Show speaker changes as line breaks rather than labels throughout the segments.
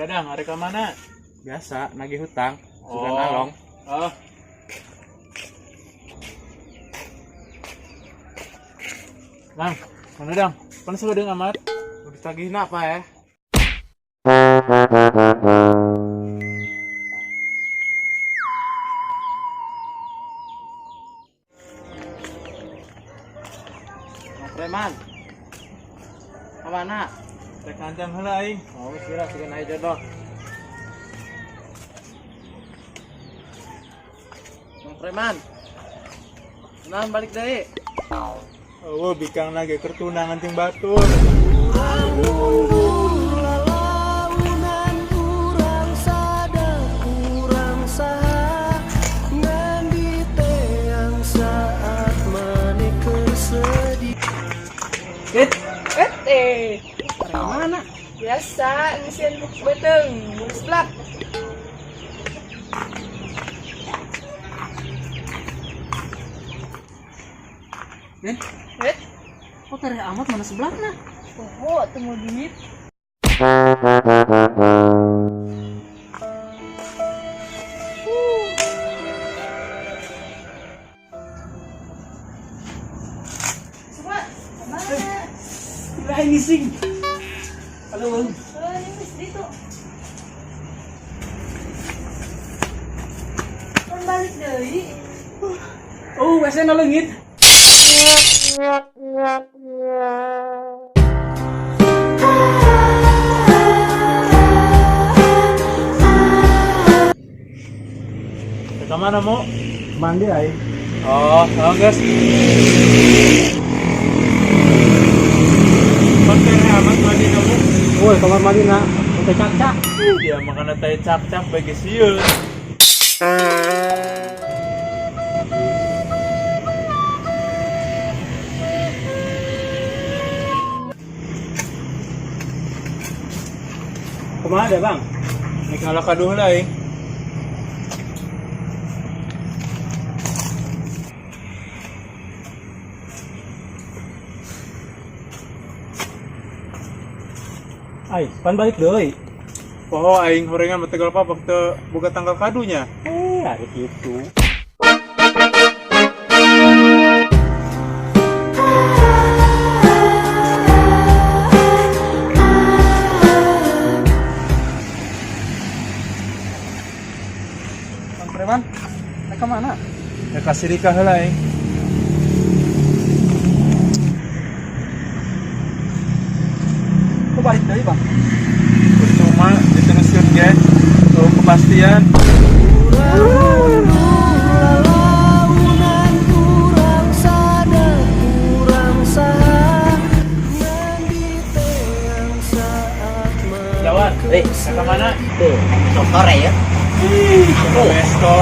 Dang, hari ke mana?
Biasa, nagih hutang. Sudah
Oh.
nalong.
Oh. Dang, mana Dang? Kan sudah amat.
Udah tagih apa ya? Mas Preman. Kemana?
Rek ngancam heula aing.
Oh, sira sieun aya jodoh. Mas Preman. Naon balik deui?
Oh, bikang lagi kertunangan ting batur.
Mana? Biasa, ngisian beteng, seblak.
Kok tarik amat mana sebelahnya?
Oh, temu duit. Coba, mana?
Kirain ngising. Halo bang.
Ini mesti itu. Kan balik deui.
Oh, WC na leungit.
Ke mana mau?
Mandi ai.
Oh, guys. Pakai amat mandi kamu.
Woi, kamar mandi na. Teh cak-cak.
Dia makan teh cap-cap bagi sieun.
Kumaha deh, Bang?
Nek ngalah kaduh lah aing.
Ai, pan balik deui.
Poho aing horengan betegal papak teu boga tanggal kadunya.
Ada kitu.
Bang Preman, nek mana? Ya kasih nikah heula aing.
Kok balik deui, Bang?
Percuma diteruskeun ge. Tuh kepastian. Jawab. Ke mana?
Tuh, motor ya.
Besto.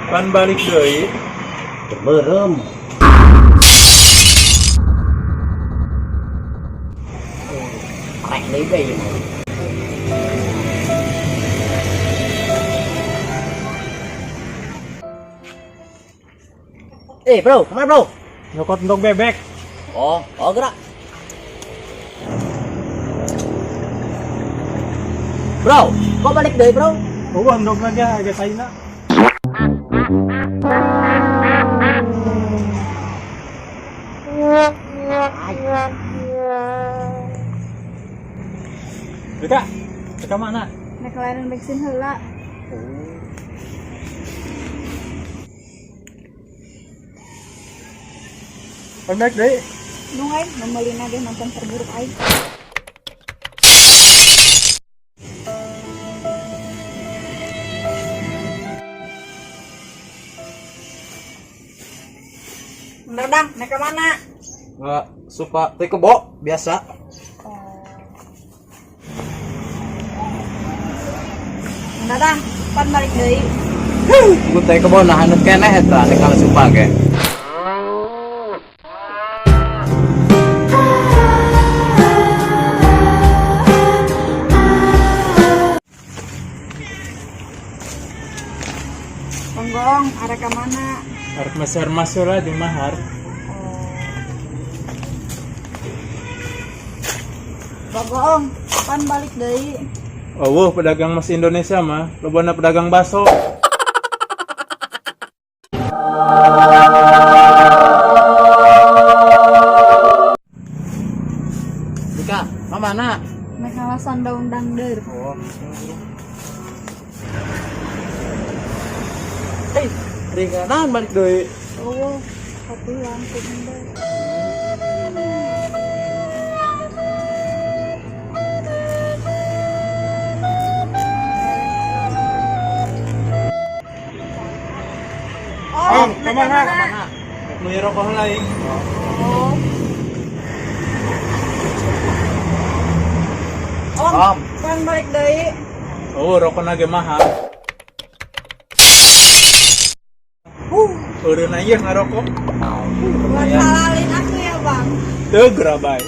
Pan balik deui.
Berem. Rek deui bae. Bro, kemana bro?
Nyokot ndog bebek.
Oh, gerak. Bro, kok balik deh bro?
Oh, ndog lagi agak saina. Beka, beka mana?
Nek layanan bensin heula.
Pan balik deui.
Nungain, memelina ge nonton terburuk aing. Bener Dang, nek ke mana?
Enggak suka teh kebo biasa.
Bener Dang, pan balik deui.
Ku teh kebo nah anu keneh eta nek kalau supa ge.
Ponggong, arek ke mana?
Arek masar-masar lah di mahar.
Bogong, pan balik deui.
Oh, pedagang mas Indonesia mah, lobana pedagang baso.
Dika, mana?
Mek ngalasan daun dangdeur.
Oh. Hei, Dika, nahan balik deui.
Oh, katulang deui.
Oh, kemana?
Kemana?
Mau rokok lain.
Oh.
Om.
Pan balik deui.
Oh, rokok nage mahal. Udah nanya ngarokok.
Buat halalin aku ya, Bang.
Tuh gerabay.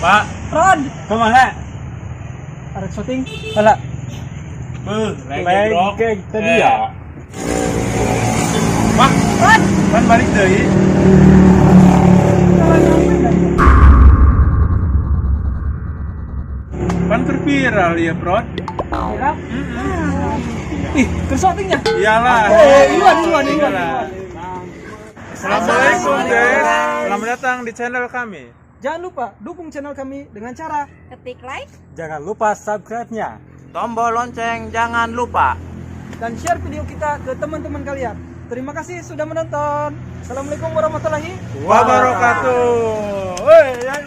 Pak,
Rod,
kemana?
Arek syuting? Hala,
Lain
kayak tadi ya.
Pak,
Rod.
kan balik deui. Kan viral ya, Bro.
Viral? Ih, ke syutingnya?
Iyalah.
Iyalah.
Assalamualaikum, guys. Selamat datang di channel kami.
Jangan lupa dukung channel kami dengan cara
Ketik like.
jangan lupa subscribe-nya
Tombol lonceng jangan lupa.
dan share video kita ke teman-teman kalian. Terima kasih sudah menonton. Assalamualaikum warahmatullahi
Wabarakatuh. Woi, yang